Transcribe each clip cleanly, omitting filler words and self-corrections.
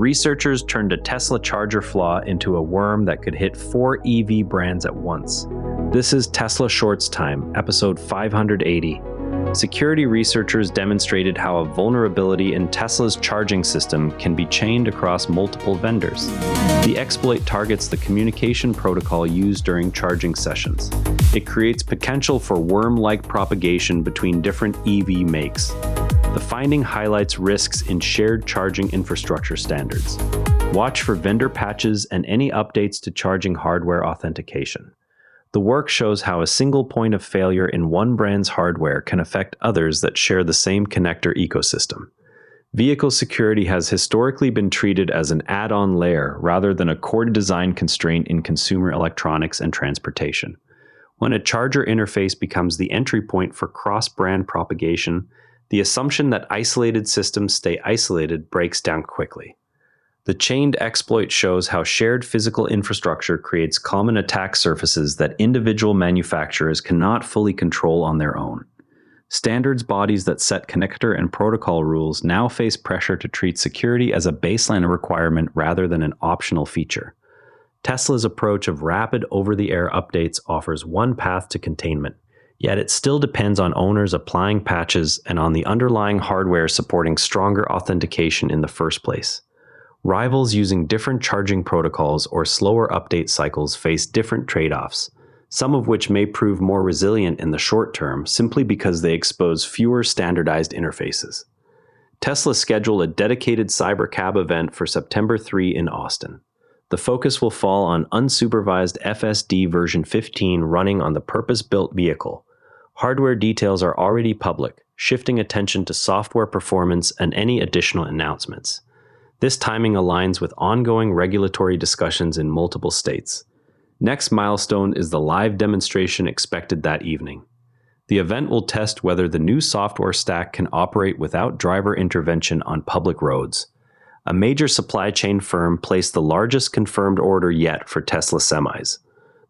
researchers turned a Tesla charger flaw into a worm that could hit 4 EV brands at once. This is Tesla Shorts Time, episode 580. Security researchers demonstrated how a vulnerability in Tesla's charging system can be chained across multiple vendors. The exploit targets the communication protocol used during charging sessions. It creates potential for worm-like propagation between different EV makes. The finding highlights risks in shared charging infrastructure standards. Watch for vendor patches and any updates to charging hardware authentication. The work shows how a single point of failure in one brand's hardware can affect others that share the same connector ecosystem. Vehicle security has historically been treated as an add-on layer rather than a core design constraint in consumer electronics and transportation. When a charger interface becomes the entry point for cross-brand propagation, the assumption that isolated systems stay isolated breaks down quickly. The chained exploit shows how shared physical infrastructure creates common attack surfaces that individual manufacturers cannot fully control on their own. Standards bodies that set connector and protocol rules now face pressure to treat security as a baseline requirement rather than an optional feature. Tesla's approach of rapid over-the-air updates offers one path to containment, yet it still depends on owners applying patches and on the underlying hardware supporting stronger authentication in the first place. Rivals using different charging protocols or slower update cycles face different trade-offs, some of which may prove more resilient in the short term simply because they expose fewer standardized interfaces. Tesla scheduled a dedicated CyberCab event for September 3 in Austin. The focus will fall on unsupervised FSD version 15 running on the purpose-built vehicle. Hardware details are already public, shifting attention to software performance and any additional announcements. This timing aligns with ongoing regulatory discussions in multiple states. Next milestone is the live demonstration expected that evening. The event will test whether the new software stack can operate without driver intervention on public roads. A major supply chain firm placed the largest confirmed order yet for Tesla semis.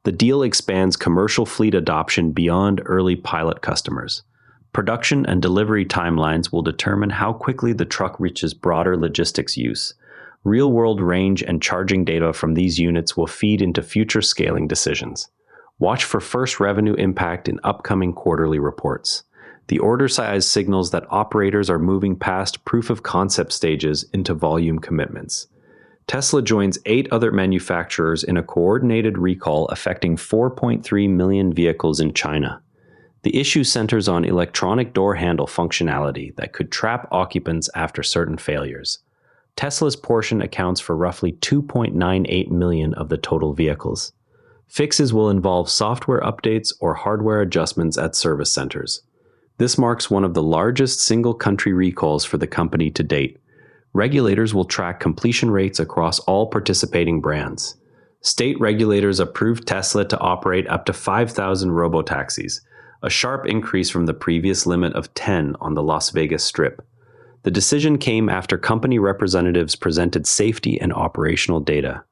The deal expands commercial fleet adoption beyond early pilot customers. Production and delivery timelines will determine how quickly the truck reaches broader logistics use. Real-world range and charging data from these units will feed into future scaling decisions. Watch for first revenue impact in upcoming quarterly reports. The order size signals that operators are moving past proof-of-concept stages into volume commitments. Tesla joins 8 other manufacturers in a coordinated recall affecting 4.3 million vehicles in China. The issue centers on electronic door handle functionality that could trap occupants after certain failures. Tesla's portion accounts for roughly 2.98 million of the total vehicles. Fixes will involve software updates or hardware adjustments at service centers. This marks one of the largest single-country recalls for the company to date. Regulators will track completion rates across all participating brands. State regulators approved Tesla to operate up to 5,000 robotaxis, a sharp increase from the previous limit of 10 on the Las Vegas Strip. The decision came after company representatives presented safety and operational data.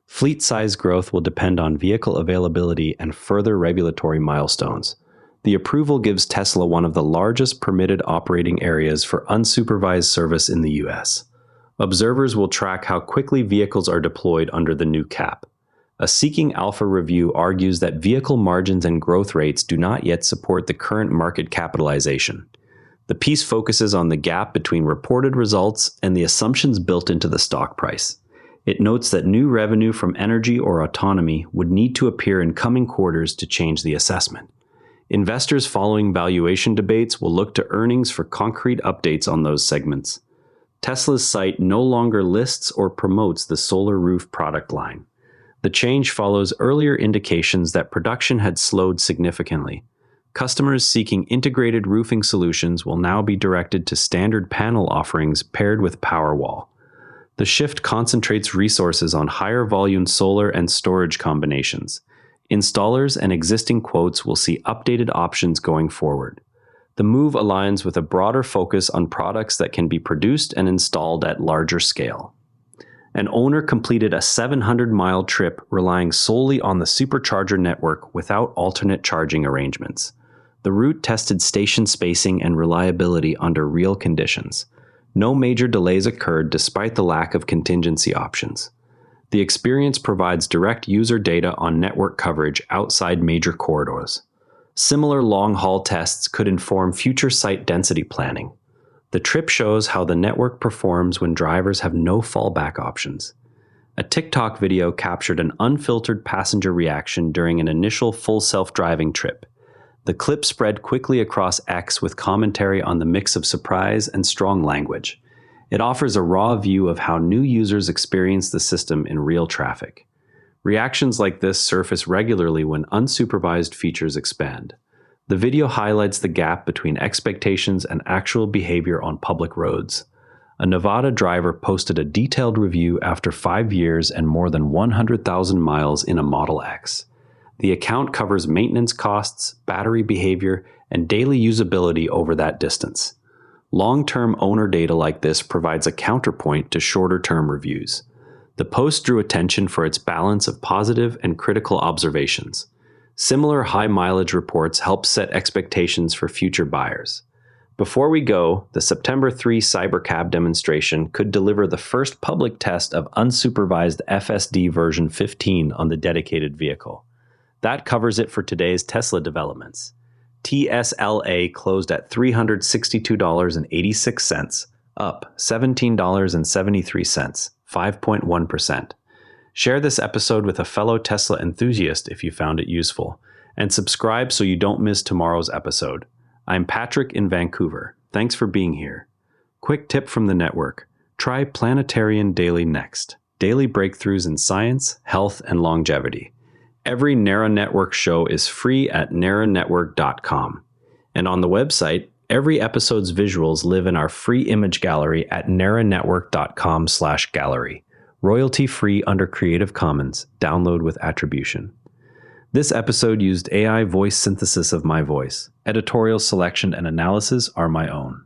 Fleet size growth will depend on vehicle availability and further regulatory milestones. The approval gives Tesla one of the largest permitted operating areas for unsupervised service in the US. Observers will track how quickly vehicles are deployed under the new cap. A Seeking Alpha review argues that vehicle margins and growth rates do not yet support the current market capitalization. The piece focuses on the gap between reported results and the assumptions built into the stock price. It notes that new revenue from energy or autonomy would need to appear in coming quarters to change the assessment. Investors following valuation debates will look to earnings for concrete updates on those segments. Tesla's site no longer lists or promotes the solar roof product line. The change follows earlier indications that production had slowed significantly. Customers seeking integrated roofing solutions will now be directed to standard panel offerings paired with Powerwall. The shift concentrates resources on higher volume solar and storage combinations. Installers and existing quotes will see updated options going forward. The move aligns with a broader focus on products that can be produced and installed at larger scale. An owner completed a 700-mile trip relying solely on the supercharger network without alternate charging arrangements. The route tested station spacing and reliability under real conditions. No major delays occurred despite the lack of contingency options. The experience provides direct user data on network coverage outside major corridors. Similar long-haul tests could inform future site density planning. The trip shows how the network performs when drivers have no fallback options. A TikTok video captured an unfiltered passenger reaction during an initial full self-driving trip. The clip spread quickly across X with commentary on the mix of surprise and strong language. It offers a raw view of how new users experience the system in real traffic. Reactions like this surface regularly when unsupervised features expand. The video highlights the gap between expectations and actual behavior on public roads. A Nevada driver posted a detailed review after 5 years and more than 100,000 miles in a Model X. The account covers maintenance costs, battery behavior, and daily usability over that distance. Long-term owner data like this provides a counterpoint to shorter-term reviews. The post drew attention for its balance of positive and critical observations. Similar high-mileage reports help set expectations for future buyers. Before we go, the September 3 Cybercab demonstration could deliver the first public test of unsupervised FSD version 15 on the dedicated vehicle. That covers it for today's Tesla developments. TSLA closed at $362.86, up $17.73, 5.1%. Share this episode with a fellow Tesla enthusiast if you found it useful, and subscribe so you don't miss tomorrow's episode. I'm Patrick in Vancouver. Thanks for being here. Quick tip from the network. Try Planetarian Daily next. Daily breakthroughs in science, health, and longevity. Every Narrow Network show is free at narrownetwork.com. And on the website, every episode's visuals live in our free image gallery at narrownetwork.com/gallery. Royalty free under Creative Commons. Download with attribution. This episode used AI voice synthesis of my voice. Editorial selection and analysis are my own.